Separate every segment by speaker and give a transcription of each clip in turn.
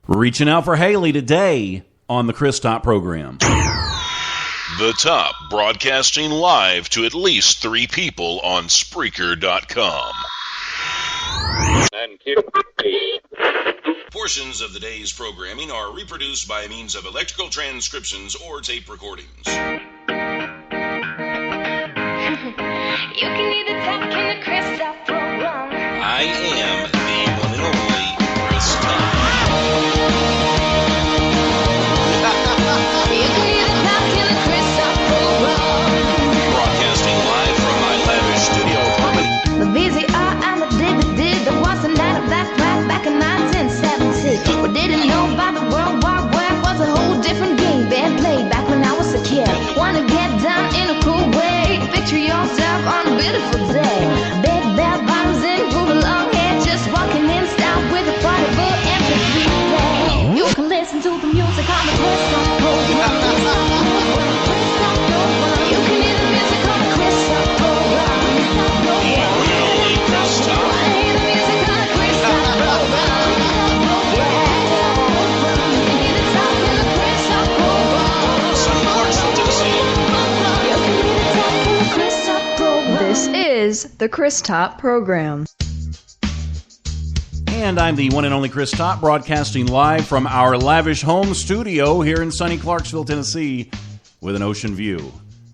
Speaker 1: Reaching out for Hailey today on the Chris Top program.
Speaker 2: The Top, broadcasting live to at least 3 people on Spreaker.com. Portions of the day's programming are reproduced by means of electrical transcriptions or tape recordings.
Speaker 3: You can either talk in the Chris Top program.
Speaker 2: I am the one and only Chris Top.
Speaker 3: You can either talk in the Chris Top program.
Speaker 2: Broadcasting live from my lavish studio apartment.
Speaker 3: The VCR and the DVD, there was a night of that rap back in 1970. We didn't know about the World War Web was a whole different game being played back when I was a kid. Wanna get down in a cool way, picture yourself on a beautiful day. Big bell bottoms and groovy long hair, just walking in style with a party full MP3 play. You can listen to the music on the Chris Top program. You can hear the music on the Chris Top program.
Speaker 4: This is the Chris Top program.
Speaker 1: And I'm the one and only Chris Top, broadcasting live from our lavish home studio here in sunny Clarksville, Tennessee, with an ocean view.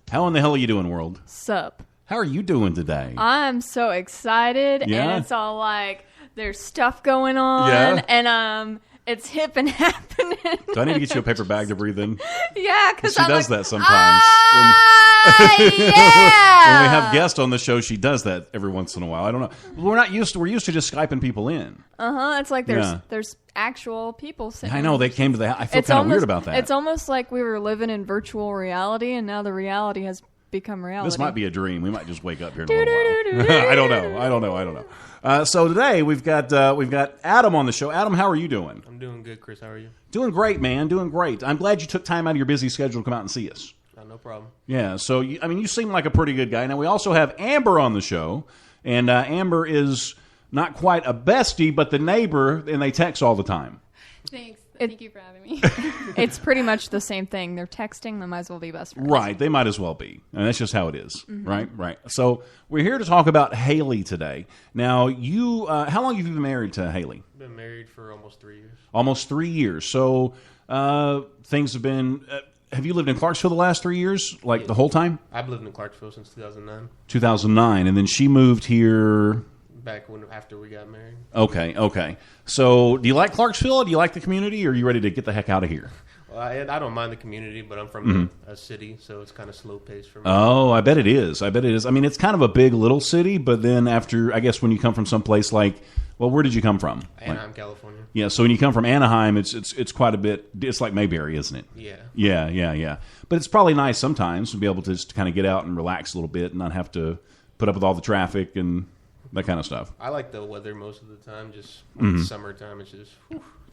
Speaker 1: How in the hell are you doing, world?
Speaker 5: Sup?
Speaker 1: How are you doing today?
Speaker 5: I'm so excited,
Speaker 1: Yeah?
Speaker 5: and it's all like there's stuff going on,
Speaker 1: Yeah?
Speaker 5: and it's hip and happening.
Speaker 1: Do I need to get you a paper bag to breathe in?
Speaker 5: Yeah, because
Speaker 1: She does that sometimes.
Speaker 5: yeah.
Speaker 1: When we have guests on the show, she does that every once in a while. I don't know. We're used to just Skyping people in.
Speaker 5: It's like there's
Speaker 1: Yeah.
Speaker 5: there's actual people sitting.
Speaker 1: I know they came to the. I feel kind of weird about that.
Speaker 5: It's almost like we were living in virtual reality, and now the reality has become reality.
Speaker 1: This might be a dream. We might just wake up here in a little while. I don't know. So today we've got Adam on the show. Adam, how are you doing?
Speaker 6: I'm doing good, Chris. How are you?
Speaker 1: Doing great, man. Doing great. I'm glad you took time out of your busy schedule to come out and see us.
Speaker 6: No problem.
Speaker 1: Yeah. So you seem like a pretty good guy. Now we also have Amber on the show, and Amber is not quite a bestie, but the neighbor, and they text all the time.
Speaker 7: Thanks. Thank you for having me.
Speaker 5: It's pretty much the same thing. They're texting. They might as well be best friends.
Speaker 1: Right. They might as well be. And that's just how it is. Mm-hmm. Right. So we're here to talk about Hailey today. Now, you, how long have you been married to Hailey?
Speaker 6: I've been married for almost 3 years.
Speaker 1: Almost 3 years. So things have been... have you lived in Clarksville the last 3 years? Like the whole time?
Speaker 6: I've lived in Clarksville since 2009.
Speaker 1: 2009. And then she moved here...
Speaker 6: After we got married.
Speaker 1: Okay. So, do you like Clarksville? Do you like the community? Or are you ready to get the heck out of here?
Speaker 6: Well, I don't mind the community, but I'm from a city, so it's kind of slow paced for me.
Speaker 1: Oh, I bet it is. I mean, it's kind of a big little city, but then after, I guess when you come from someplace like, well, where did you come from?
Speaker 6: Anaheim, California.
Speaker 1: Yeah, so when you come from Anaheim, it's quite a bit, it's like Mayberry, isn't it?
Speaker 6: Yeah.
Speaker 1: Yeah. But it's probably nice sometimes to be able to just kind of get out and relax a little bit and not have to put up with all the traffic and that kind of stuff.
Speaker 6: I like the weather most of the time. Just summertime, it's just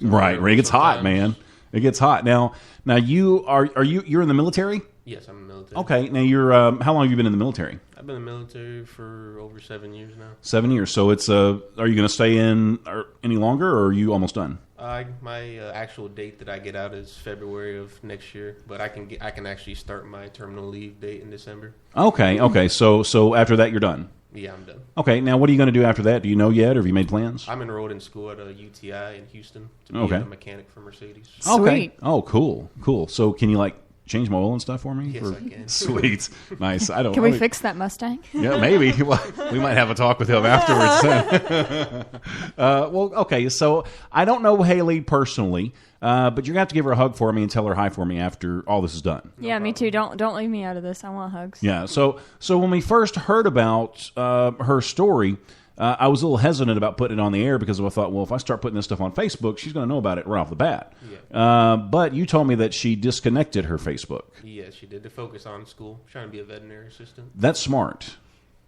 Speaker 1: right. It gets hot, man. It gets hot. Now you're in the military?
Speaker 6: Yes, I'm in the military.
Speaker 1: Okay. Now you're how long have you been in the military?
Speaker 6: I've been in the military for over 7 years now.
Speaker 1: 7 years. So it's are you going to stay in any longer, or are you almost done?
Speaker 6: My actual date that I get out is February of next year, but I can actually start my terminal leave date in December.
Speaker 1: Okay. So after that, you're done.
Speaker 6: Yeah, I'm done.
Speaker 1: Okay, now what are you going to do after that? Do you know yet, or have you made plans?
Speaker 6: I'm enrolled in school at a UTI in Houston to be a mechanic for Mercedes.
Speaker 1: Okay. Oh, cool. So can you change my oil and stuff for me?
Speaker 6: Yes, I can.
Speaker 1: Sweet. Nice.
Speaker 5: Can we fix that Mustang?
Speaker 1: Yeah, maybe. We might have a talk with him afterwards. Well, okay. So I don't know Hailey personally, but you're going to have to give her a hug for me and tell her hi for me after all this is done.
Speaker 5: Yeah, me too. Don't leave me out of this. I want hugs.
Speaker 1: Yeah. So when we first heard about her story, I was a little hesitant about putting it on the air because I thought, well, if I start putting this stuff on Facebook, she's going to know about it right off the bat.
Speaker 6: Yeah.
Speaker 1: But you told me that she disconnected her Facebook.
Speaker 6: Yeah, she did to focus on school, trying to be a veterinary assistant.
Speaker 1: That's smart.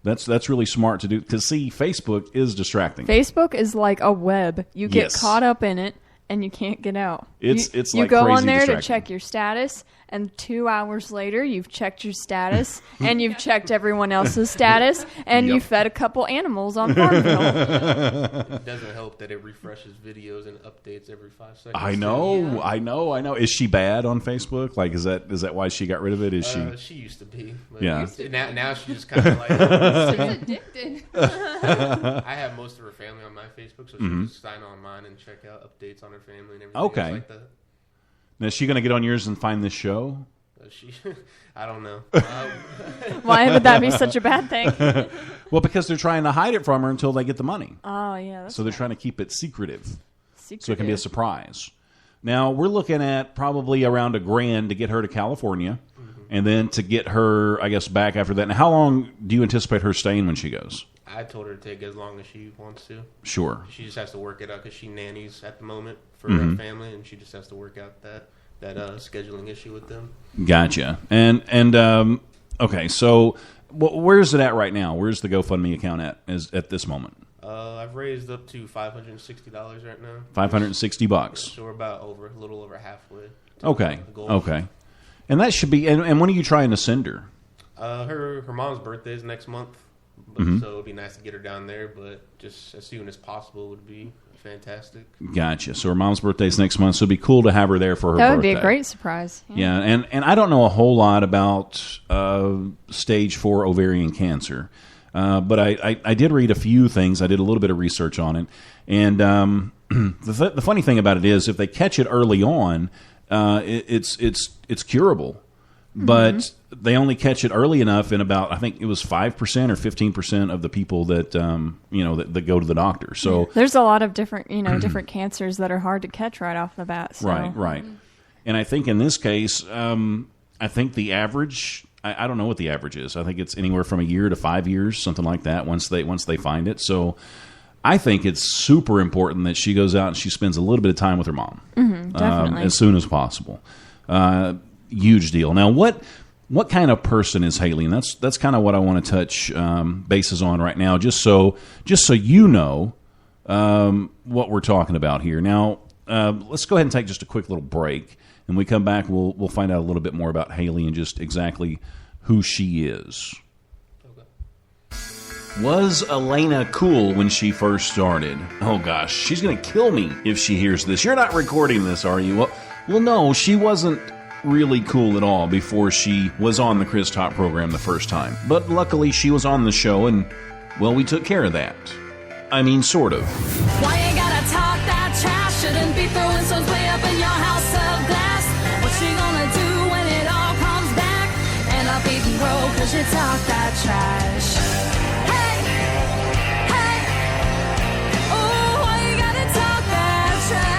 Speaker 1: That's really smart to do because, see, Facebook is distracting.
Speaker 5: Facebook is like a web. You get caught up in it, and you can't get out.
Speaker 1: It's
Speaker 5: you
Speaker 1: like
Speaker 5: go
Speaker 1: crazy
Speaker 5: on there to
Speaker 1: distracting.
Speaker 5: check your status, and 2 hours later, you've checked your status, and you've checked everyone else's status, and
Speaker 1: Yep.
Speaker 5: you fed a couple animals on Farmville.
Speaker 6: It doesn't help that it refreshes videos and updates every 5 seconds.
Speaker 1: I know. Is she bad on Facebook? Like, is that why she got rid of it? Is she?
Speaker 6: She used to be. But
Speaker 1: Yeah.
Speaker 6: Now she's just kind of like.
Speaker 7: She's addicted.
Speaker 6: I have most of her family on my Facebook, so she
Speaker 1: Mm-hmm.
Speaker 6: just sign on mine and check out updates on her family and everything.
Speaker 1: Okay.
Speaker 6: else like that.
Speaker 1: Now, is she going to get on yours and find this show?
Speaker 6: I don't know.
Speaker 5: Why would that be such a bad thing?
Speaker 1: Well, because they're trying to hide it from her until they get the money.
Speaker 5: Oh, yeah. That's
Speaker 1: So they're trying to keep it secretive. So it can be a
Speaker 5: secretive.
Speaker 1: surprise. Now, we're looking at probably around $1,000 to get her to California, and then to get her, I guess, back after that. Now, how long do you anticipate her staying when she goes?
Speaker 6: I told her to take as long as she wants to.
Speaker 1: Sure.
Speaker 6: She just has to work it out because she nannies at the moment for
Speaker 1: Mm-hmm.
Speaker 6: her family, and she just has to work out that scheduling issue with them.
Speaker 1: Gotcha. And okay, so where's it at right now? Where's the GoFundMe account at this moment?
Speaker 6: I've raised up to $560 right now.
Speaker 1: $560.
Speaker 6: So we're about a little over halfway. to
Speaker 1: Okay.
Speaker 6: the goal.
Speaker 1: Okay. And that should be. And when are you trying to send her?
Speaker 6: Her mom's birthday is next month,
Speaker 1: Mm-hmm.
Speaker 6: so it'd be nice to get her down there. But just as soon as possible would be fantastic.
Speaker 1: Gotcha. So her mom's birthday is next month, so it'd be cool to have her there for her
Speaker 5: That would
Speaker 1: birthday.
Speaker 5: be a great surprise.
Speaker 1: Yeah, and I don't know a whole lot about stage 4 ovarian cancer, but I did read a few things. I did a little bit of research on it, and the funny thing about it is, if they catch it early on, it's curable, but they only catch it early enough in about, I think it was 5% or 15% of the people that that go to the doctor. So
Speaker 5: There's a lot of different, different cancers that are hard to catch right off the bat. So.
Speaker 1: Right. And I think in this case, I think the average, I don't know what the average is. I think it's anywhere from a year to 5 years, something like that, once they find it. So I think it's super important that she goes out and she spends a little bit of time with her mom,
Speaker 5: Definitely.
Speaker 1: as soon as possible. Huge deal. Now, what kind of person is Hailey? And that's kind of what I want to touch bases on right now, just so you know what we're talking about here. Now, let's go ahead and take just a quick little break. And when we come back, we'll find out a little bit more about Hailey and just exactly who she is. Was Elena cool when she first started? Oh gosh, she's going to kill me if she hears this. You're not recording this, are you? Well, no, she wasn't really cool at all before she was on the Chris Top program the first time. But luckily, she was on the show, and, well, we took care of that. I mean, sort of.
Speaker 8: Why you gotta talk that trash? Shouldn't be throwing stones way up in your house of glass. What you gonna do when it all comes back? And I'll be broke cause you talk that trash. Hey, hey, oh, why you gotta talk that trash?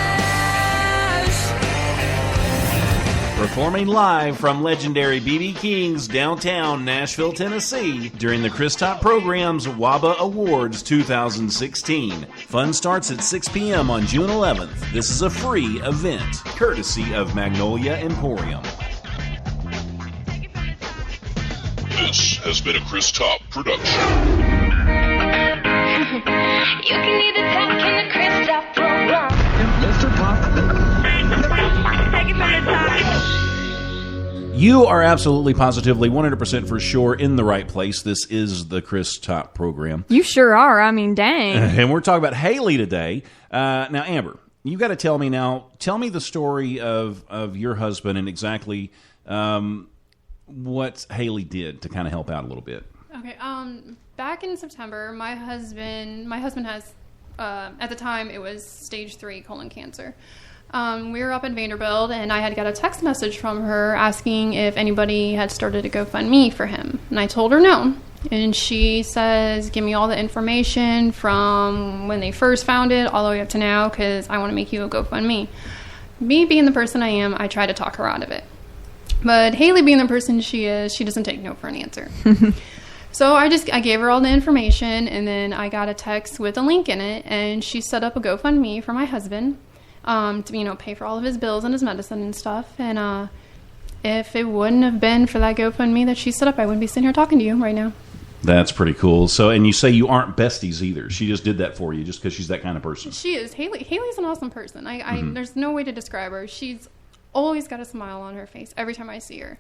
Speaker 1: Performing live from legendary B.B. King's downtown Nashville, Tennessee, during the Chris Top program's WABA Awards 2016. Fun starts at 6 p.m. on June 11th. This is a free event, courtesy of Magnolia Emporium.
Speaker 2: This has been a Chris Top production.
Speaker 3: You can either talk in the Chris Top program. Take it from the top.
Speaker 1: You are absolutely, positively, 100% for sure in the right place. This is the Chris Top program.
Speaker 5: You sure are. I mean, dang.
Speaker 1: And we're talking about Hailey today. Now, Amber, you got to tell me the story of your husband and exactly what Hailey did to kind of help out a little bit.
Speaker 7: Okay. Back in September, my husband has, at the time, it was stage 3 colon cancer. We were up in Vanderbilt, and I had got a text message from her asking if anybody had started a GoFundMe for him. And I told her no. And she says, give me all the information from when they first found it all the way up to now, because I want to make you a GoFundMe. Me being the person I am, I try to talk her out of it. But Hailey being the person she is, she doesn't take no for an answer. So I gave her all the information, and then I got a text with a link in it, and she set up a GoFundMe for my husband to pay for all of his bills and his medicine and stuff. And if it wouldn't have been for that GoFundMe that she set up, I wouldn't be sitting here talking to you right now.
Speaker 1: That's pretty cool. So, and you say you aren't besties either. She just did that for you just because she's that kind of person.
Speaker 7: She is. Haley's an awesome person. There's no way to describe her. She's always got a smile on her face every time I see her.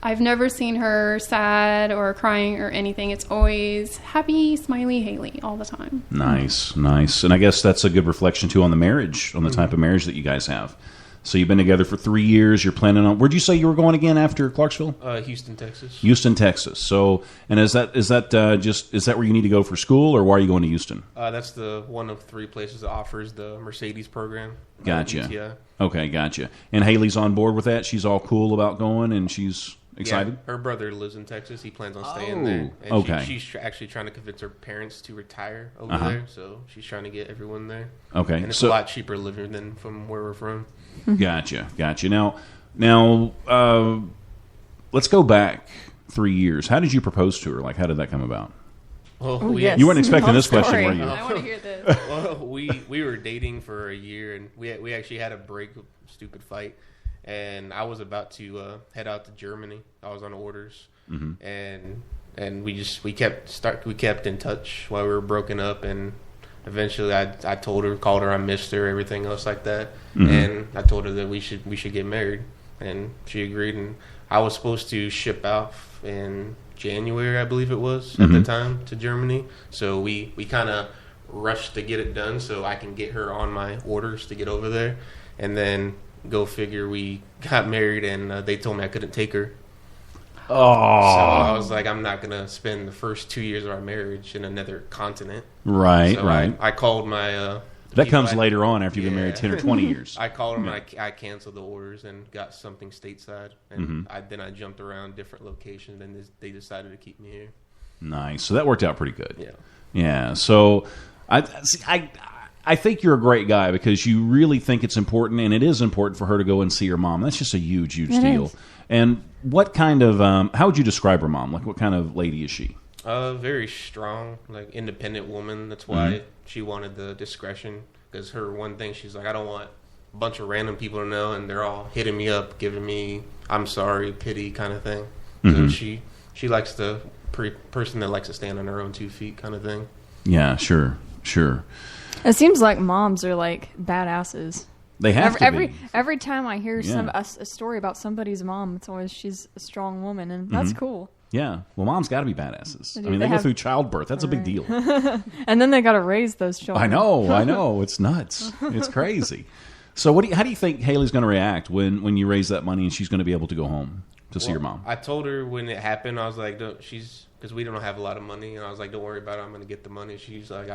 Speaker 7: I've never seen her sad or crying or anything. It's always happy, smiley Haley all the time.
Speaker 1: Nice. And I guess that's a good reflection too on the marriage, on the type of marriage that you guys have. So you've been together for 3 years. You're planning on. Where'd you say you were going again after Clarksville?
Speaker 6: Houston, Texas.
Speaker 1: Houston, Texas. So, and is that where you need to go for school, or why are you going to Houston?
Speaker 6: That's the one of 3 places that offers the Mercedes program.
Speaker 1: Gotcha.
Speaker 6: UTI.
Speaker 1: Okay, gotcha. And Haley's on board with that. She's all cool about going, and she's excited.
Speaker 6: Yeah, her brother lives in Texas. He plans on staying there. And
Speaker 1: okay.
Speaker 6: She's actually trying to convince her parents to retire over there. So she's trying to get everyone there.
Speaker 1: Okay,
Speaker 6: and it's a lot cheaper living than from where we're from.
Speaker 1: Gotcha. Now, let's go back 3 years. How did you propose to her? Like, how did that come about?
Speaker 6: Well,
Speaker 5: yes.
Speaker 1: You weren't expecting this
Speaker 5: Story.
Speaker 1: question, were you?
Speaker 7: I want to hear this.
Speaker 6: Well, we were dating for a year, and we actually had a stupid fight, and I was about to head out to Germany. I was on orders, and we kept in touch while we were broken up, and eventually I told her, called her, I missed her, everything else like that, and I told her that we should get married, and she agreed, and I was supposed to ship out in January, I believe it was, at the time, to Germany. So we kind of rushed to get it done so I can get her on my orders to get over there. And then, go figure, we got married and they told me I couldn't take her.
Speaker 1: Oh.
Speaker 6: So I was like, I'm not going to spend the first 2 years of our marriage in another continent.
Speaker 1: Right,
Speaker 6: so
Speaker 1: right.
Speaker 6: I called my...
Speaker 1: that comes later on after you've been married 10 or 20 years.
Speaker 6: I called them and I canceled the orders and got something stateside. And then I jumped around different locations and they decided to keep me here.
Speaker 1: Nice. So that worked out pretty good.
Speaker 6: Yeah.
Speaker 1: Yeah. So I think you're a great guy because you really think it's important, and it is important for her to go and see her mom. That's just a huge, huge deal.
Speaker 5: Is.
Speaker 1: And what kind of, how would you describe her mom? Like, what kind of lady is she?
Speaker 6: Very strong, like independent woman. That's why she wanted the discretion. Because her one thing, she's like, I don't want a bunch of random people to know, and they're all hitting me up, giving me I'm sorry, pity kind of thing. So she likes the person that likes to stand on her own 2 feet kind of thing.
Speaker 1: Yeah, sure.
Speaker 5: It seems like moms are like badasses.
Speaker 1: They have to be.
Speaker 5: Every time I hear a story about somebody's mom, it's always she's a strong woman, and that's cool.
Speaker 1: Yeah. Well, mom's got to be badasses.
Speaker 5: They
Speaker 1: I mean, they go through childbirth. That's a big deal.
Speaker 5: And then they got to raise those children.
Speaker 1: I know. It's nuts. It's crazy. So how do you think Haley's going to react when you raise that money and she's going to be able to go home to see your mom?
Speaker 6: I told her when it happened, I was like, because we don't have a lot of money, and I was like, don't worry about it, I'm going to get the money. She's like,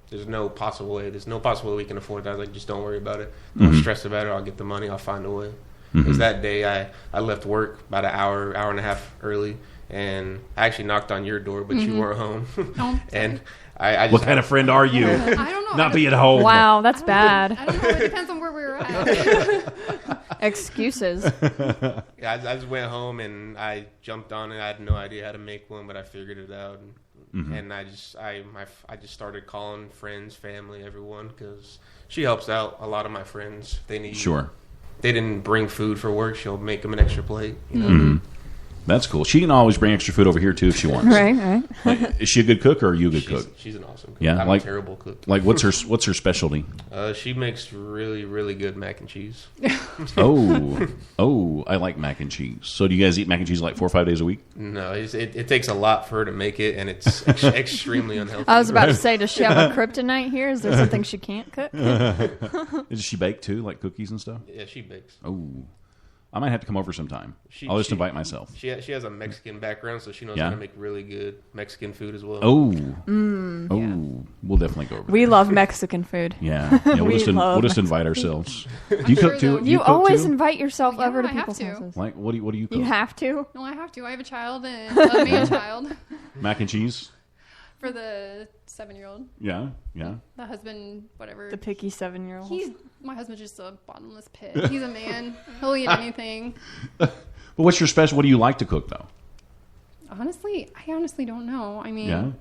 Speaker 6: there's no possible way we can afford that. I was like, just don't worry about it. Don't stress about it. I'll get the money. I'll find a way. Because that day I left work about an hour and a half early, and I actually knocked on your door, but you weren't home.
Speaker 7: Oh,
Speaker 6: and I just,
Speaker 1: what kind of friend are you?
Speaker 7: I don't know.
Speaker 1: Not be at home.
Speaker 5: Wow, that's bad.
Speaker 7: I don't know. It depends on where we were at.
Speaker 5: Excuses.
Speaker 6: I just went home and I jumped on it. I had no idea how to make one, but I figured it out. And I just started calling friends, family, everyone, because she helps out a lot of my friends. They need.
Speaker 1: Sure.
Speaker 6: They didn't bring food for work. She'll make them an extra plate. You know?
Speaker 1: That's cool. She can always bring extra food over here too if she wants.
Speaker 5: Right.
Speaker 1: Like, is she a good cook or are you a good cook?
Speaker 6: She's an awesome cook.
Speaker 1: Yeah,
Speaker 6: I'm a terrible cook.
Speaker 1: Like what's her specialty?
Speaker 6: She makes really, really good mac and cheese.
Speaker 1: Oh, I like mac and cheese. So do you guys eat mac and cheese like 4 or 5 days a week?
Speaker 6: No, it takes a lot for her to make it, and it's extremely unhealthy.
Speaker 5: I was about to say, does she have a kryptonite here? Is there something she can't cook?
Speaker 1: Does she bake too, like cookies and stuff?
Speaker 6: Yeah, she bakes.
Speaker 1: Oh. I might have to come over sometime. I'll just invite myself.
Speaker 6: She has a Mexican background, so she knows how to make really good Mexican food as well.
Speaker 1: We'll definitely go over
Speaker 5: We
Speaker 1: there.
Speaker 5: love Mexican food.
Speaker 1: Yeah, we'll just invite ourselves. Do you cook too?
Speaker 5: You
Speaker 1: cook
Speaker 5: always
Speaker 1: too?
Speaker 5: invite yourself over to
Speaker 7: I have
Speaker 5: people's
Speaker 7: to.
Speaker 5: houses.
Speaker 1: Like what do you cook?
Speaker 5: You have to?
Speaker 7: No, I have to. I have a child and a man-child
Speaker 1: Mac and cheese.
Speaker 7: for the 7-year-old.
Speaker 1: Yeah.
Speaker 7: The husband, whatever.
Speaker 5: The picky 7-year-old.
Speaker 7: My husband's just a bottomless pit. He's a man. He'll eat anything.
Speaker 1: But what's your special? What do you like to cook though?
Speaker 7: Honestly, I honestly don't know. I mean,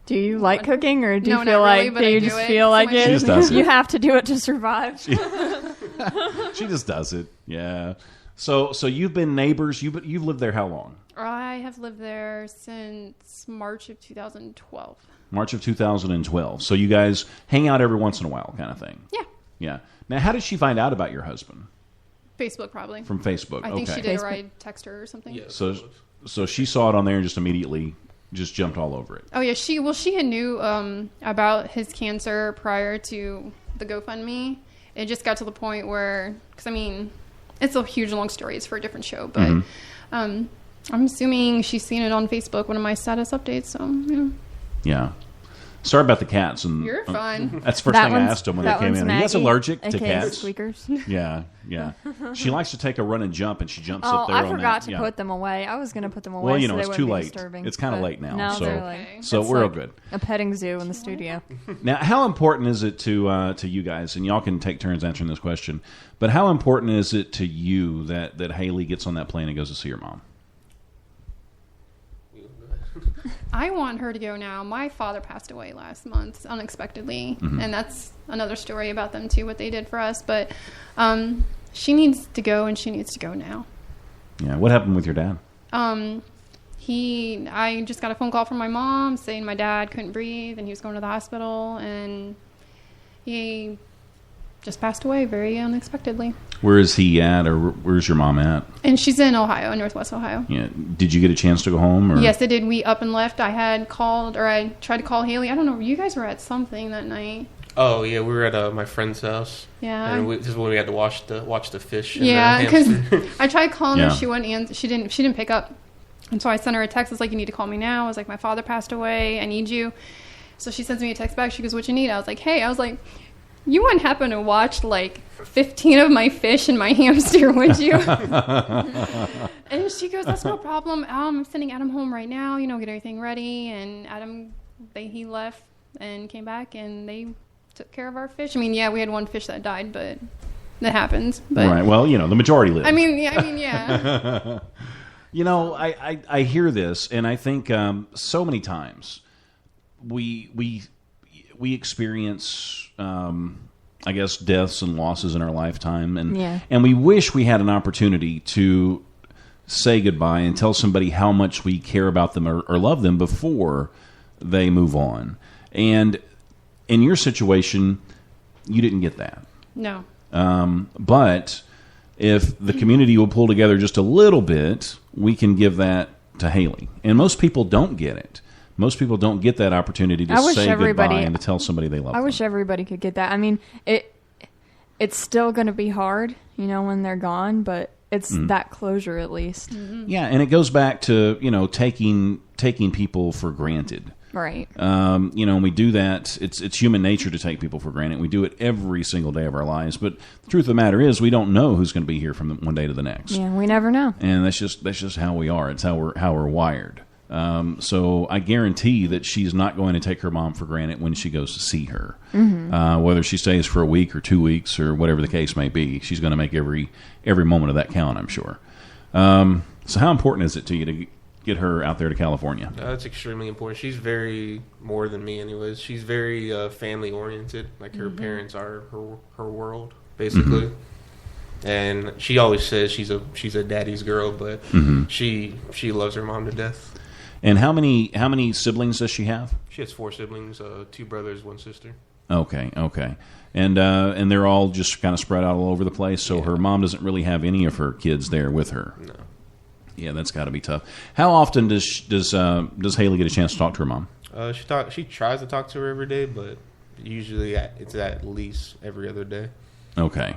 Speaker 5: do you like cooking, or do you
Speaker 7: No,
Speaker 5: feel
Speaker 7: not
Speaker 5: like
Speaker 7: really, but
Speaker 5: do
Speaker 7: I
Speaker 5: you
Speaker 7: do
Speaker 5: just
Speaker 7: it.
Speaker 5: feel like
Speaker 7: She
Speaker 5: it?
Speaker 1: just does it.
Speaker 5: You have to do it to survive.
Speaker 1: She just does it. Yeah. So you've been neighbors. You've lived there how long?
Speaker 7: I have lived there since March of 2012.
Speaker 1: March of 2012. So you guys hang out every once in a while, kind of thing.
Speaker 7: Yeah.
Speaker 1: Yeah. Now, how did she find out about your husband?
Speaker 7: Facebook, probably.
Speaker 1: From Facebook.
Speaker 7: I think
Speaker 1: okay.
Speaker 7: she did, or I text her or something.
Speaker 6: Yeah.
Speaker 1: So she saw it on there and just immediately just jumped all over it.
Speaker 7: Oh yeah, she had knew about his cancer prior to the GoFundMe. It just got to the point where, because I mean, it's a huge long story. It's for a different show, but I'm assuming she's seen it on Facebook, one of my status updates. So yeah.
Speaker 1: Yeah. Sorry about the cats. And
Speaker 7: You're fine.
Speaker 1: that's the first thing I asked them when they came in. Are you guys allergic to cats?
Speaker 5: Squeakers.
Speaker 1: Yeah. She likes to take a run and jump, and she jumps up there.
Speaker 5: I forgot to put them away. I was going to put them away.
Speaker 1: Well,
Speaker 5: so
Speaker 1: it's
Speaker 5: they
Speaker 1: too
Speaker 5: wouldn't be
Speaker 1: late.
Speaker 5: disturbing,
Speaker 1: It's kind of late now.
Speaker 5: No,
Speaker 1: so
Speaker 5: they're like,
Speaker 1: so
Speaker 5: it's
Speaker 1: we're all
Speaker 5: like
Speaker 1: good.
Speaker 5: A petting zoo in the studio.
Speaker 1: Now, how important is it to you guys? And y'all can take turns answering this question. But how important is it to you that Hailey gets on that plane and goes to see her mom?
Speaker 7: I want her to go now. My father passed away last month unexpectedly, and that's another story about them too, what they did for us. But she needs to go, and she needs to go now.
Speaker 1: Yeah. What happened with your dad?
Speaker 7: I just got a phone call from my mom saying my dad couldn't breathe and he was going to the hospital, and he just passed away very unexpectedly.
Speaker 1: Where is he at, or where's your mom at?
Speaker 7: And she's in Ohio, in Northwest Ohio.
Speaker 1: Yeah. Did you get a chance to go home? Or?
Speaker 7: Yes, I did. We up and left. I tried to call Hailey. I don't know. You guys were at something that night.
Speaker 6: Oh yeah, we were at my friend's house.
Speaker 7: Yeah.
Speaker 6: And this is when we had to watch the fish.
Speaker 7: Yeah, because
Speaker 6: hamster.
Speaker 7: I tried calling
Speaker 1: Yeah.
Speaker 7: her. She wouldn't answer. She didn't pick up. And so I sent her a text. I was like, "You need to call me now." I was like, "My father passed away. I need you." So she sends me a text back. She goes, "What you need?" I was like, "Hey," I was like, "You wouldn't happen to watch like 15 of my fish and my hamster, would you?" And she goes, "That's no problem. I'm sending Adam home right now. Get everything ready." And Adam, he left and came back, and they took care of our fish. I mean, yeah, we had one fish that died, but that happens. But,
Speaker 1: right. Well, the majority live.
Speaker 7: I mean, yeah.
Speaker 1: I hear this, and I think so many times we experience, I guess, deaths and losses in our lifetime, and we wish we had an opportunity to say goodbye and tell somebody how much we care about them or love them before they move on. And in your situation, you didn't get that.
Speaker 7: No.
Speaker 1: But if the community will pull together just a little bit, we can give that to Hailey. And most people don't get it. Most people don't get that opportunity to say goodbye and to tell somebody they love them.
Speaker 5: I wish everybody could get that. I mean, it's still going to be hard, when they're gone, but it's that closure at least.
Speaker 7: Mm-hmm.
Speaker 1: Yeah, and it goes back to, taking people for granted.
Speaker 5: Right.
Speaker 1: And we do that. It's human nature to take people for granted. We do it every single day of our lives. But the truth of the matter is, we don't know who's going to be here from one day to the next.
Speaker 5: Yeah, we never know.
Speaker 1: And that's just how we are. It's how we're wired. So I guarantee that she's not going to take her mom for granted when she goes to see her. Mm-hmm. Whether she stays for a week or 2 weeks or whatever the case may be, she's going to make every moment of that count, I'm sure. So how important is it to you to get her out there to California?
Speaker 6: That's extremely important. She's very, more than me anyways, she's very family oriented. Like her parents are her world, basically. And she always says she's a daddy's girl, but she loves her mom to death.
Speaker 1: And how many siblings does she have?
Speaker 6: She has 4 siblings, 2 brothers, 1 sister.
Speaker 1: Okay. And they're all just kind of spread out all over the place, so her mom doesn't really have any of her kids there with her.
Speaker 6: No.
Speaker 1: Yeah, that's got to be tough. How often does Hailey get a chance to talk to her mom?
Speaker 6: She tries to talk to her every day, but usually it's at least every other day.
Speaker 1: Okay.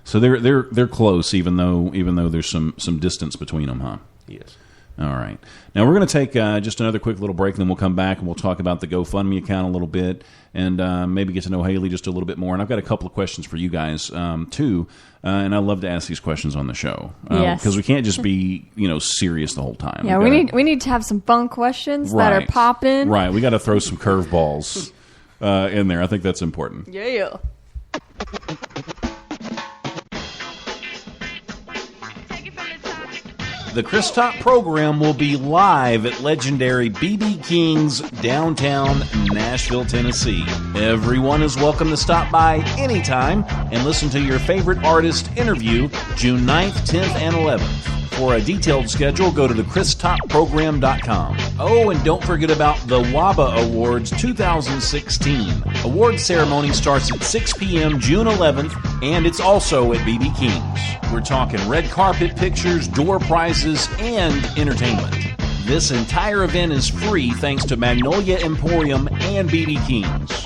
Speaker 1: So they're close, even though there's some distance between them, huh?
Speaker 6: Yes.
Speaker 1: All right. Now we're going to take just another quick little break, and then we'll come back and we'll talk about the GoFundMe account a little bit, and maybe get to know Hailey just a little bit more. And I've got a couple of questions for you guys too, and I love to ask these questions on the show because we can't just be serious the whole time.
Speaker 5: Yeah, we need to have some fun questions that are popping.
Speaker 1: Right. We got to throw some curveballs in there. I think that's important.
Speaker 5: Yeah.
Speaker 1: The Chris Top program will be live at legendary BB King's downtown Nashville, Tennessee. Everyone is welcome to stop by anytime and listen to your favorite artist interview June 9th, 10th, and 11th. For a detailed schedule, go to thechris.topprogram.com. Oh, and don't forget about the WABA Awards 2016. Award ceremony starts at 6 p.m. June 11th, and it's also at BB King's. We're talking red carpet pictures, door prizes, and entertainment. This entire event is free thanks to Magnolia Emporium and BB King's.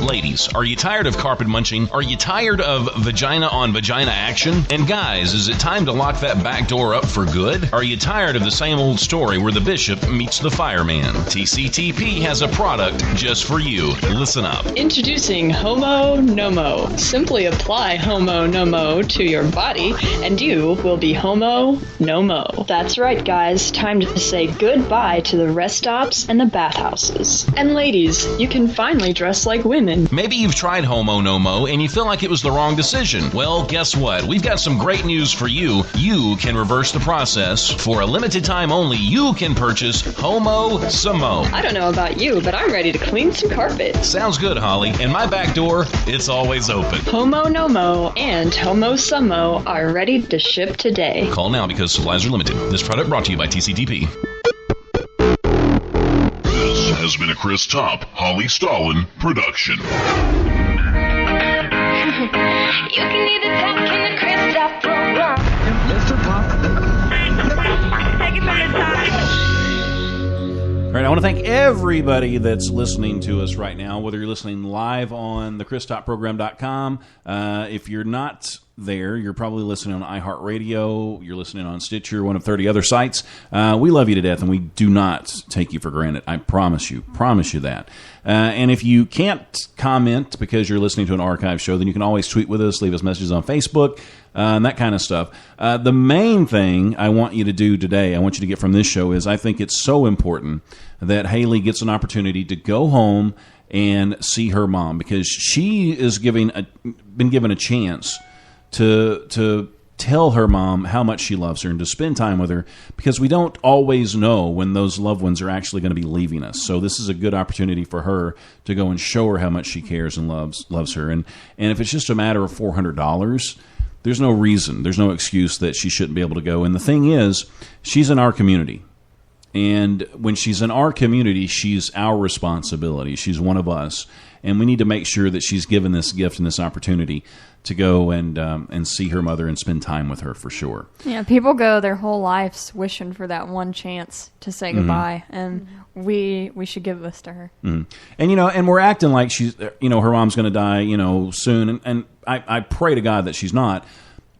Speaker 2: Ladies, are you tired of carpet munching? Are you tired of vagina-on-vagina action? And guys, is it time to lock that back door up for good? Are you tired of the same old story where the bishop meets the fireman? TCTP has a product just for you. Listen up.
Speaker 9: Introducing Homo Nomo. Simply apply Homo Nomo to your body, and you will be Homo Nomo. That's right, guys. Time to say goodbye to the rest stops and the bathhouses. And ladies, you can finally dress like women.
Speaker 2: Maybe you've tried Homo Nomo and you feel like it was the wrong decision. Well, guess what? We've got some great news for you. You can reverse the process. For a limited time only, you can purchase Homo Samo.
Speaker 9: I don't know about you, but I'm ready to clean some carpet.
Speaker 2: Sounds good, Holly. And my back door, it's always open.
Speaker 9: Homo Nomo and Homo Samo are ready to ship today.
Speaker 2: Call now because supplies are limited. This product brought to you by TCTP.
Speaker 10: This has been a Chris Top, Holly Stalin production.
Speaker 3: You can either talk in the Chris Top program.
Speaker 10: Mr. Pop.
Speaker 3: Take it from the top.
Speaker 1: All right, I want to thank everybody that's listening to us right now, whether you're listening live on thechris.topprogram.com. If you're not there, you're probably listening on iHeartRadio, you're listening on Stitcher, one of 30 other sites. We love you to death, and we do not take you for granted. I promise you that. And if you can't comment because you're listening to an archive show, then you can always tweet with us, leave us messages on Facebook, and that kind of stuff. The main thing I want you to do today, I want you to get from this show, is I think it's so important that Hailey gets an opportunity to go home and see her mom, because she is been given a chance to tell her mom how much she loves her and to spend time with her, because we don't always know when those loved ones are actually going to be leaving us. So this is a good opportunity for her to go and show her how much she cares and loves her. And if it's just a matter of $400, there's no reason, there's no excuse that she shouldn't be able to go. And the thing is, she's in our community. And when she's in our community, she's our responsibility. She's one of us. And we need to make sure that she's given this gift and this opportunity to go and see her mother and spend time with her for sure.
Speaker 5: Yeah, people go their whole lives wishing for that one chance to say goodbye, and we should give this to her. Mm-hmm.
Speaker 1: And and we're acting like she's her mom's going to die soon, and I pray to God that she's not,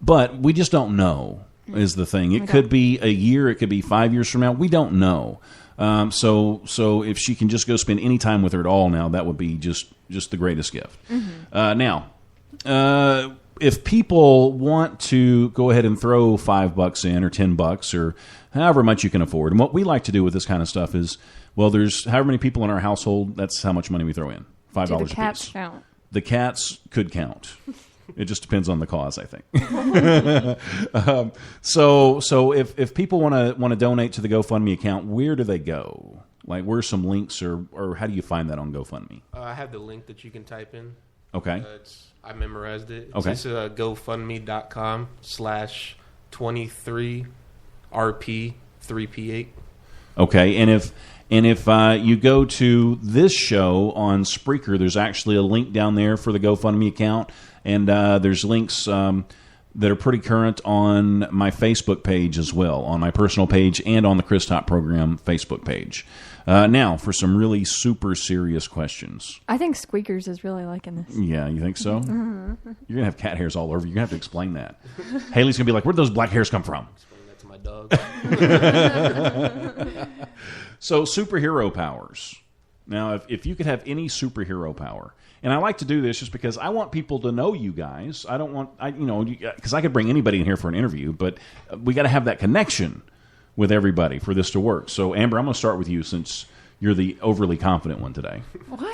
Speaker 1: but we just don't know is the thing. It could be a year, it could be 5 years from now. We don't know. So if she can just go spend any time with her at all now, that would be just the greatest gift. Mm-hmm. Now, if people want to go ahead and throw $5 in or $10 or however much you can afford, and what we like to do with this kind of stuff is, well, there's however many people in our household, that's how much money we throw in. $5
Speaker 5: Do the
Speaker 1: a
Speaker 5: cats
Speaker 1: piece.
Speaker 5: count?
Speaker 1: The cats could count. It just depends on the cause, I think. So if people want to donate to the GoFundMe account, where do they go? Like, where's some links, or how do you find that on GoFundMe?
Speaker 6: I have the link that you can type in.
Speaker 1: Okay.
Speaker 6: I memorized it.
Speaker 1: Okay.
Speaker 6: It's GoFundMe.com/23RP3P8.
Speaker 1: Okay, and if you go to this show on Spreaker, there's actually a link down there for the GoFundMe account, and there's links that are pretty current on my Facebook page as well, on my personal page and on the Chris Top Program Facebook page. Now, for some really super serious questions.
Speaker 5: I think Squeakers is really liking this.
Speaker 1: Yeah, you think so? Mm-hmm. You're going to have cat hairs all over. You're going to have to explain that. Hailey's going to be like, where'd those black hairs come from?
Speaker 6: Explain that to my dog.
Speaker 1: So, superhero powers. Now, if you could have any superhero power, and I like to do this just because I want people to know you guys. I don't want, because I could bring anybody in here for an interview, but we got to have that connection with everybody for this to work. So, Amber, I'm going to start with you since you're the overly confident one today.
Speaker 5: What?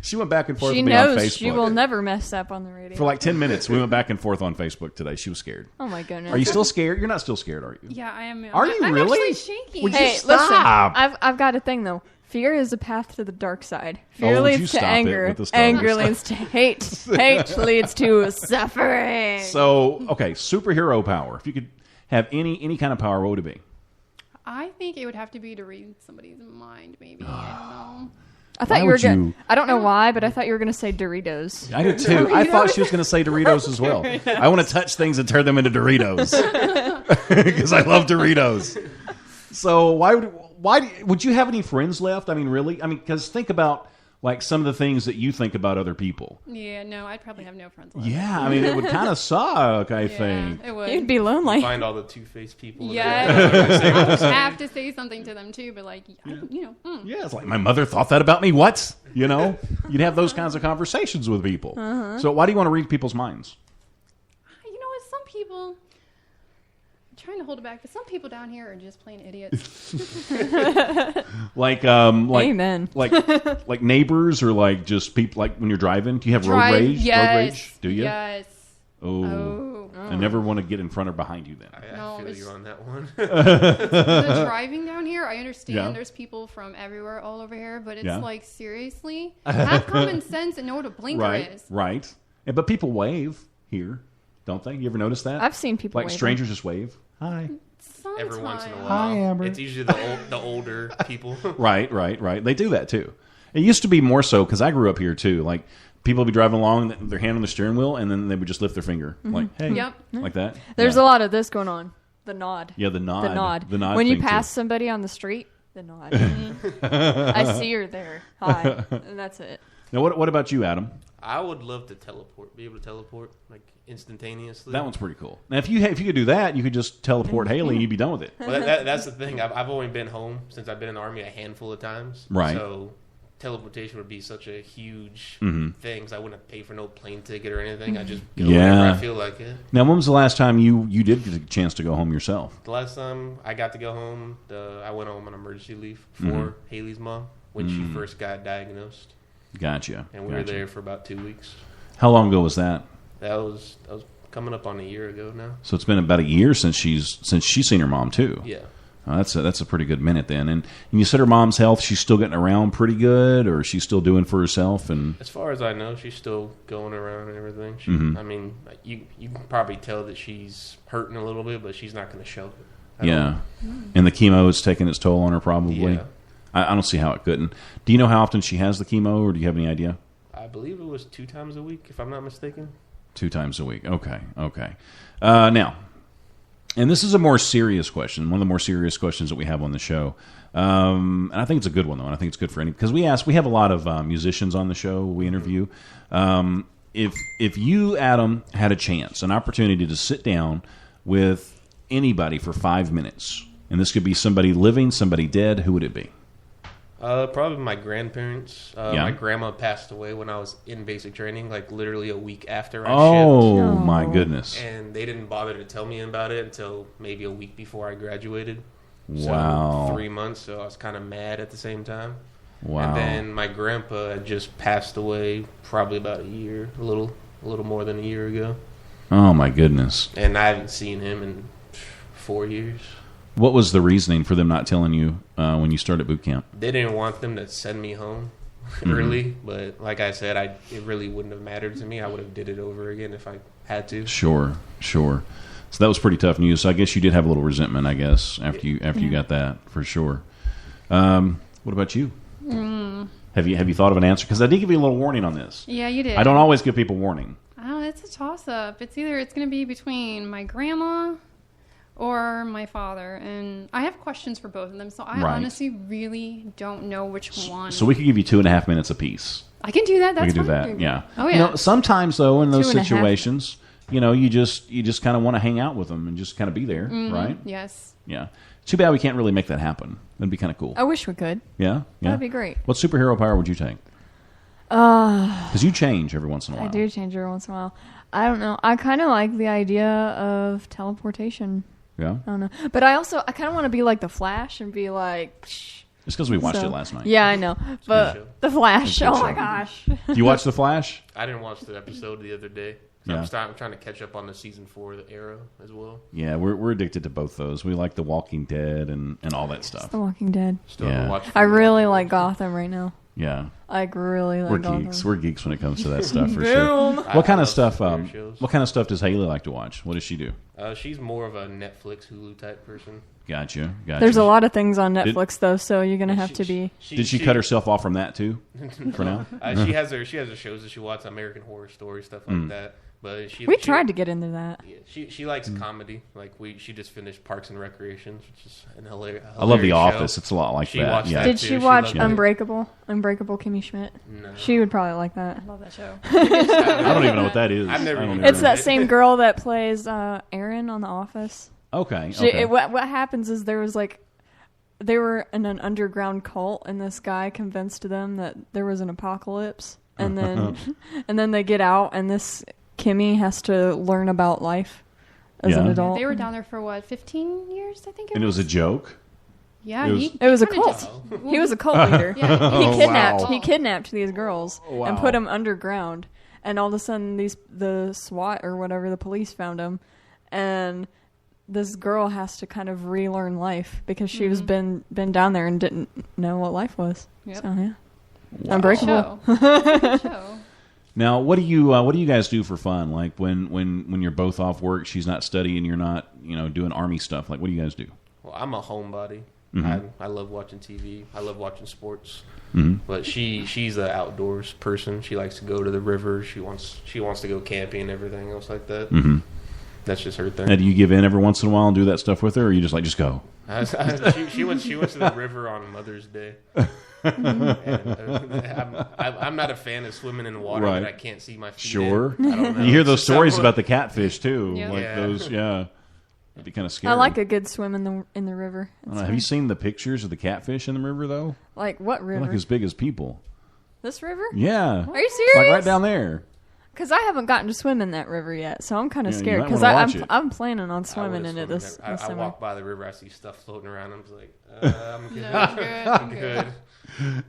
Speaker 1: She went back and forth
Speaker 5: She
Speaker 1: with me on
Speaker 5: knows
Speaker 1: Facebook.
Speaker 5: she will never mess up on the radio.
Speaker 1: For like 10 minutes, we went back and forth on Facebook today. She was scared.
Speaker 5: Oh my goodness.
Speaker 1: Are you still scared? You're not still scared, are you?
Speaker 7: Yeah, I am.
Speaker 1: Are you
Speaker 7: I'm
Speaker 1: really?
Speaker 7: actually shaking.
Speaker 1: Would you
Speaker 5: Hey,
Speaker 1: stop?
Speaker 5: listen. I've got a thing though. Fear is a path to the dark side.
Speaker 1: Oh,
Speaker 5: Fear
Speaker 1: would you
Speaker 5: leads to
Speaker 1: stop it
Speaker 5: anger.
Speaker 1: with the Star
Speaker 5: Anger
Speaker 1: Wars
Speaker 5: leads to hate. Hate leads to suffering.
Speaker 1: So, okay, superhero power. If you could have any kind of power, what would it be?
Speaker 7: I think it would have to be to read somebody's mind, maybe. I don't know.
Speaker 5: I thought
Speaker 1: Why
Speaker 5: you were
Speaker 1: would
Speaker 5: going.
Speaker 1: you-
Speaker 5: I don't know why, but I thought you were going to say Doritos.
Speaker 1: I did too. I thought she was going to say Doritos as well. I want to touch things and turn them into Doritos because I love Doritos. So why would you have any friends left? I mean, really? I mean, because think about like some of the things that you think about other people.
Speaker 7: Yeah, no, I'd probably have no friends left.
Speaker 1: Yeah, I mean, it would kind of suck. I think.
Speaker 7: It would.
Speaker 5: You'd be lonely.
Speaker 6: Find all the two-faced people.
Speaker 7: Yeah, I would have to say something to them too, but like, you know.
Speaker 1: Yeah, it's like my mother thought that about me. What? You know, you'd have those kinds of conversations with people. So why do you want to read people's minds?
Speaker 7: You know what? Some people. I'm trying to hold it back, but some people down here are just plain idiots.
Speaker 1: Like
Speaker 5: Amen.
Speaker 1: like neighbors or like just people like when you're driving. Do you have road rage?
Speaker 7: Yes.
Speaker 1: Road rage? Do you?
Speaker 7: Yes.
Speaker 1: Oh. I never want to get in front or behind you then.
Speaker 6: I feel you on that one.
Speaker 7: The driving down here, I understand
Speaker 1: Yeah.
Speaker 7: there's people from everywhere all over here, but it's
Speaker 1: Yeah.
Speaker 7: like, seriously? Have common sense and know what a blinker
Speaker 1: Right,
Speaker 7: is.
Speaker 1: right. But people wave here, don't they? You ever notice that?
Speaker 5: I've seen people
Speaker 1: like
Speaker 5: waving.
Speaker 1: strangers just wave. Hi.
Speaker 7: Sometimes.
Speaker 6: Every once in a while.
Speaker 1: Hi, Amber.
Speaker 6: It's usually the older people.
Speaker 1: Right. They do that too. It used to be more so because I grew up here too. Like people would be driving along, their hand on the steering wheel, and then they would just lift their finger, like hey,
Speaker 7: Yep.
Speaker 1: like that.
Speaker 5: There's
Speaker 1: Yeah.
Speaker 5: a lot of this going on. The nod.
Speaker 1: Yeah, the nod.
Speaker 5: The nod.
Speaker 1: The nod
Speaker 5: When you
Speaker 1: thing,
Speaker 5: pass
Speaker 1: too.
Speaker 5: somebody on the street, the nod. I see her there. Hi. And that's it.
Speaker 1: Now, what about you, Adam?
Speaker 6: I would love to be able to teleport like instantaneously.
Speaker 1: That one's pretty cool. Now, if you could do that, you could just teleport Haley and you'd be done with it.
Speaker 6: Well, that's the thing. I've only been home since I've been in the Army a handful of times.
Speaker 1: Right.
Speaker 6: So teleportation would be such a huge
Speaker 1: Mm-hmm.
Speaker 6: thing. So I wouldn't pay for no plane ticket or anything. I just go
Speaker 1: Yeah.
Speaker 6: whenever I feel like it.
Speaker 1: Now, when was the last time you did get a chance to go home yourself?
Speaker 6: The last time I got to go home, I went home on emergency leave for
Speaker 1: Mm-hmm.
Speaker 6: Haley's mom when she first got diagnosed,
Speaker 1: Gotcha.
Speaker 6: and we were there for about 2 weeks.
Speaker 1: How long ago was that?
Speaker 6: That was coming up on a year ago now.
Speaker 1: So it's been about a year since she's seen her mom too.
Speaker 6: Yeah.
Speaker 1: That's a pretty good minute then. And you said her mom's health, she's still getting around pretty good, or she's still doing for herself. And
Speaker 6: As far as I know, she's still going around and everything.
Speaker 1: Mm-hmm.
Speaker 6: I mean, you can probably tell that she's hurting a little bit, but she's not going to show it.
Speaker 1: yeah, and the chemo is taking its toll on her probably.
Speaker 6: Yeah.
Speaker 1: I don't see how it couldn't. Do you know how often she has the chemo, or do you have any idea?
Speaker 6: I believe it was 2 times a week, if I'm not mistaken.
Speaker 1: 2 times a week. Okay. Now, and this is a more serious question, one of the more serious questions that we have on the show. And I think it's a good one, though, and I think it's good for any, because we have a lot of musicians on the show we interview. If you, Adam, had a chance, an opportunity to sit down with anybody for 5 minutes, and this could be somebody living, somebody dead, who would it be?
Speaker 6: Probably my grandparents.
Speaker 1: Yeah.
Speaker 6: My grandma passed away when I was in basic training, like literally a week after I
Speaker 1: Oh,
Speaker 6: shipped.
Speaker 1: my goodness.
Speaker 6: And they didn't bother to tell me about it until maybe a week before I graduated.
Speaker 1: Wow.
Speaker 6: So 3 months, so I was kind of mad at the same time.
Speaker 1: Wow.
Speaker 6: And then my grandpa had just passed away probably about a year, a little more than a year ago.
Speaker 1: Oh, my goodness.
Speaker 6: And I haven't seen him in 4 years.
Speaker 1: What was the reasoning for them not telling you when you started boot camp?
Speaker 6: They didn't want them to send me home
Speaker 1: Mm-hmm.
Speaker 6: early, but like I said, it really wouldn't have mattered to me. I would have did it over again if I had to.
Speaker 1: Sure. So that was pretty tough news. So I guess you did have a little resentment, I guess, after you got that, for sure. What about you? Have you thought of an answer? Because I did give you a little warning on this.
Speaker 7: Yeah, you did.
Speaker 1: I don't always give people warning.
Speaker 7: I don't know, it's a toss-up. It's going to be between my grandma or my father. And I have questions for both of them, so I
Speaker 1: Right.
Speaker 7: honestly really don't know which one.
Speaker 1: So we could give you 2.5 minutes apiece.
Speaker 7: I can do that. That's
Speaker 1: we can do
Speaker 7: fine.
Speaker 1: that. Yeah.
Speaker 7: Oh, yeah.
Speaker 1: You know, sometimes though, in those
Speaker 5: 2.5.
Speaker 1: situations, you just kind of want to hang out with them and just kind of be there, right?
Speaker 7: Yes.
Speaker 1: Yeah. Too bad we can't really make that happen. That'd be kind of cool.
Speaker 5: I wish we could.
Speaker 1: Yeah.
Speaker 5: That'd be great.
Speaker 1: What superhero power would you take? Because you change every once in a while.
Speaker 5: I do change every once in a while. I don't know. I kind of like the idea of teleportation.
Speaker 1: Yeah.
Speaker 5: I don't know. But I kind of want to be like the Flash and be like, psh,
Speaker 1: Just because we watched it last night.
Speaker 5: Yeah, I know. But The Flash, oh my gosh.
Speaker 1: Do you watch The Flash?
Speaker 6: I didn't watch the episode the other day.
Speaker 1: Yeah.
Speaker 6: I'm trying to catch up on the season 4 of the Arrow as well.
Speaker 1: Yeah, we're addicted to both those. We like The Walking Dead and all that stuff.
Speaker 5: The Walking Dead.
Speaker 6: Still haven't watched
Speaker 5: I really like Gotham right now.
Speaker 1: Yeah.
Speaker 5: Like really like Gotham.
Speaker 1: Geeks. We're geeks when it comes to that stuff for sure. What kind of stuff? What kind of stuff does Hailey like to watch? What does she do?
Speaker 6: She's more of a Netflix, Hulu type person.
Speaker 1: Gotcha.
Speaker 5: There's a lot of things on Netflix though, so you're gonna have to be.
Speaker 1: Did she cut herself off from that too? For now,
Speaker 6: she has her shows that she watches, American Horror Story, stuff like that. But
Speaker 5: we tried to get into that.
Speaker 6: Yeah, she likes comedy. Like she just finished Parks and Recreations, which is an hilarious.
Speaker 1: I love The
Speaker 6: show.
Speaker 1: Office. It's a lot like that. Yeah.
Speaker 5: Did she watch Unbreakable? Unbreakable Kimmy Schmidt.
Speaker 6: No.
Speaker 5: She would probably like that. I love that show.
Speaker 1: I don't even know what that is.
Speaker 5: It's that same girl that plays Erin on The Office.
Speaker 1: Okay.
Speaker 5: What happens is they were in an underground cult, and this guy convinced them that there was an apocalypse, and then they get out, and this Kimmy has to learn about life as an adult.
Speaker 7: They were down there for what, 15 years, I think.
Speaker 1: And it was a joke.
Speaker 7: Yeah,
Speaker 5: it was a cult. He was a cult leader. Yeah. He kidnapped these girls and put them underground, and all of a sudden the SWAT or whatever, the police found him, and this girl has to kind of relearn life because she was been down there and didn't know what life was. Yep. So yeah, Unbreakable.
Speaker 7: Show.
Speaker 1: Now, what do you guys do for fun? Like when you're both off work, she's not studying, you're not doing army stuff. Like what do you guys do?
Speaker 6: Well, I'm a homebody. I love watching TV. I love watching sports. But she's an outdoors person. She likes to go to the river. She wants to go camping and everything else like that. That's just her thing.
Speaker 1: Now, do you give in every once in a while and do that stuff with her, or you just go?
Speaker 6: She went to the river on Mother's Day. And, I'm not a fan of swimming in water that I can't see my feet.
Speaker 1: Sure.
Speaker 6: I don't know.
Speaker 1: You hear those stories about the catfish too.
Speaker 7: Yeah.
Speaker 1: Like those, yeah. It'd be kind of scary.
Speaker 5: I like a good swim in the river.
Speaker 1: Have you seen the pictures of the catfish in the river though?
Speaker 5: Like what river?
Speaker 1: They're like as big as people.
Speaker 5: This river?
Speaker 1: Yeah.
Speaker 5: Are you serious?
Speaker 1: Like right down there.
Speaker 5: Because I haven't gotten to swim in that river yet, so I'm kind of scared. Because I'm planning on swimming in it this
Speaker 6: I
Speaker 5: summer.
Speaker 6: walk by the river, I see stuff floating around. I'm just like, I'm good. I'm good.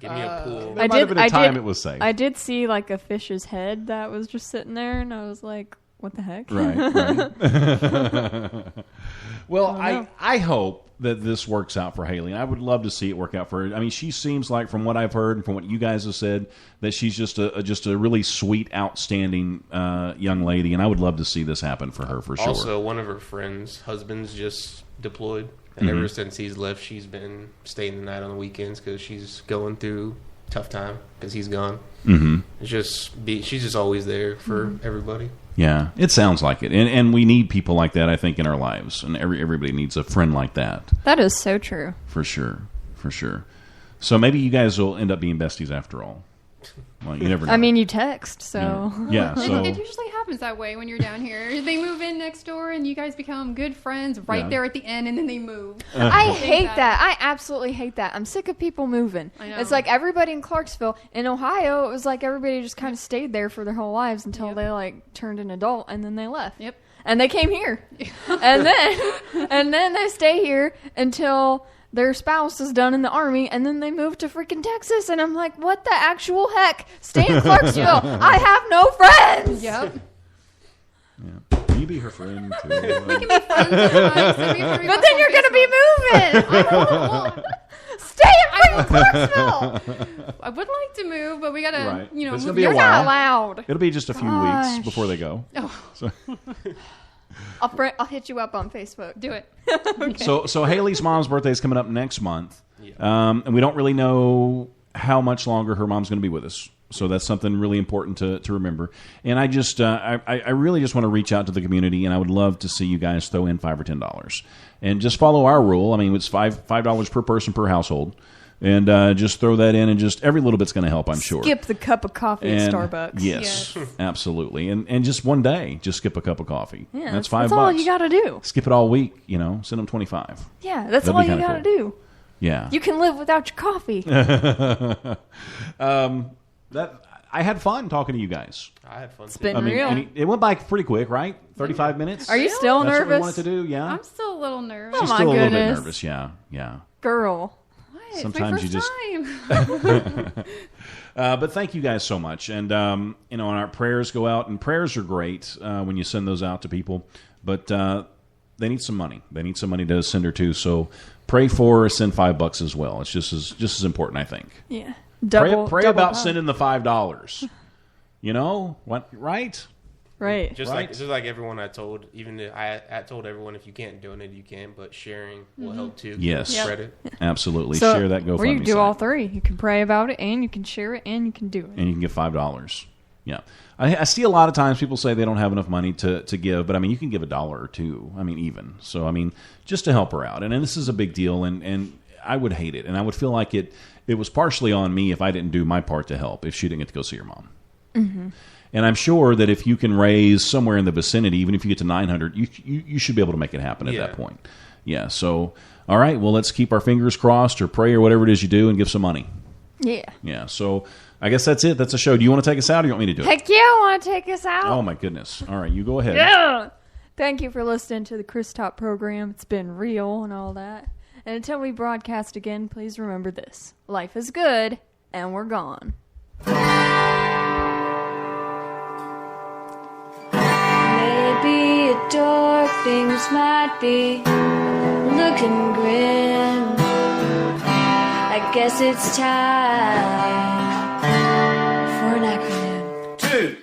Speaker 6: Give me a pool.
Speaker 1: There might have been a time it was safe.
Speaker 5: I did see like a fish's head that was just sitting there, and I was like, "What the heck?"
Speaker 1: Right. Well, I hope that this works out for Hailey. I would love to see it work out for her. I mean, she seems like, from what I've heard and from what you guys have said, that she's just a really sweet, outstanding young lady, and I would love to see this happen for her for sure.
Speaker 6: Also, one of her friends' husbands just deployed, and ever since he's left, she's been staying the night on the weekends because she's going through a tough time because he's gone. She's just always there for everybody.
Speaker 1: Yeah, it sounds like it, and we need people like that, I think, in our lives, and everybody needs a friend like that.
Speaker 5: That is so true.
Speaker 1: For sure. So maybe you guys will end up being besties after all. Well, you never know.
Speaker 5: I mean, you text, so
Speaker 1: yeah. So
Speaker 7: it usually happens that way when you're down here. They move in next door, and you guys become good friends right there at the end, and then they move.
Speaker 5: I hate that. I absolutely hate that. I'm sick of people moving.
Speaker 7: I know.
Speaker 5: It's like everybody in Clarksville. In Ohio, it was like everybody just kind of stayed there for their whole lives until they like turned an adult, and then they left.
Speaker 7: Yep.
Speaker 5: And they came here, and then they stay here until their spouse is done in the army, and then they move to freaking Texas, and I'm like, what the actual heck? Stay in Clarksville. I have no friends.
Speaker 7: Yep.
Speaker 1: yeah. Can you be her friend too?
Speaker 7: We can be friends sometimes,
Speaker 5: But then you're gonna be moving. Stay in freaking Clarksville.
Speaker 7: I would like to move, but we gotta,
Speaker 1: But it's gonna
Speaker 7: move.
Speaker 1: be a
Speaker 5: You're
Speaker 1: while.
Speaker 5: not allowed.
Speaker 1: It'll be just a few weeks before they go.
Speaker 7: Oh.
Speaker 1: So.
Speaker 5: I'll hit you up on Facebook.
Speaker 7: Do it.
Speaker 5: Okay.
Speaker 1: So Hailey's mom's birthday is coming up next month, and we don't really know how much longer her mom's going to be with us. So that's something really important to remember. And I just I really just want to reach out to the community, and I would love to see you guys throw in $5 or $10 and just follow our rule. I mean, it's $5 per person per household. And just throw that in, and just every little bit's going to help, I'm sure.
Speaker 5: Skip the cup of coffee at Starbucks.
Speaker 1: Yes, absolutely. And just one day, just skip a cup of coffee.
Speaker 5: Yeah,
Speaker 1: that's $5.
Speaker 5: That's all you got to do.
Speaker 1: Skip it all week, send them 25.
Speaker 5: Yeah, that's
Speaker 1: That'd
Speaker 5: all
Speaker 1: be
Speaker 5: you
Speaker 1: kinda
Speaker 5: got to
Speaker 1: cool.
Speaker 5: do.
Speaker 1: Yeah.
Speaker 5: You can live without your coffee.
Speaker 1: I had fun talking to you guys.
Speaker 6: I had fun.
Speaker 5: It's
Speaker 6: Too.
Speaker 5: been real.
Speaker 1: And it went by pretty quick, right? 35 minutes.
Speaker 5: Are you still
Speaker 1: That's
Speaker 5: nervous?
Speaker 1: what we wanted to do, yeah.
Speaker 7: I'm still a little nervous.
Speaker 5: Oh
Speaker 1: She's
Speaker 5: my
Speaker 1: still a little bit
Speaker 5: goodness.
Speaker 1: nervous, yeah.
Speaker 5: Girl.
Speaker 1: Sometimes you just. But thank you guys so much, and and our prayers go out, and prayers are great when you send those out to people, but they need some money. They need some money to send her to. So pray for or send $5 as well. It's just as important, I think.
Speaker 5: Yeah.
Speaker 1: Pray about sending the $5. You know what? Right.
Speaker 5: Right.
Speaker 6: Just like everyone I told, I told everyone if you can't donate, you can, but sharing will help too.
Speaker 1: Yes.
Speaker 6: Spread it.
Speaker 1: Absolutely.
Speaker 5: So,
Speaker 1: share that GoFundMe.
Speaker 5: Or you can do
Speaker 1: site.
Speaker 5: all three. You can pray about it, and you can share it, and you can do it.
Speaker 1: And you can give $5. Yeah. I see a lot of times people say they don't have enough money to give, but I mean, you can give $1 or $2. I mean, even. So, I mean, just to help her out. And this is a big deal, and I would hate it. And I would feel like it was partially on me if I didn't do my part to help, if she didn't get to go see her mom.
Speaker 5: Mm-hmm.
Speaker 1: And I'm sure that if you can raise somewhere in the vicinity, even if you get to 900, you should be able to make it happen at that point. Yeah. So, all right. Well, let's keep our fingers crossed, or pray, or whatever it is you do, and give some money.
Speaker 5: Yeah.
Speaker 1: Yeah. So I guess that's it. That's a show. Do you want to take us out, or you want me to do it?
Speaker 5: Heck yeah, I want to take us out.
Speaker 1: Oh my goodness. All right, you go ahead.
Speaker 5: Yeah. Thank you for listening to the Chris Top program. It's been real and all that. And until we broadcast again, please remember this: life is good, and we're gone.
Speaker 8: Maybe a dark, things might be looking grim. I guess it's time for an acronym.
Speaker 1: 2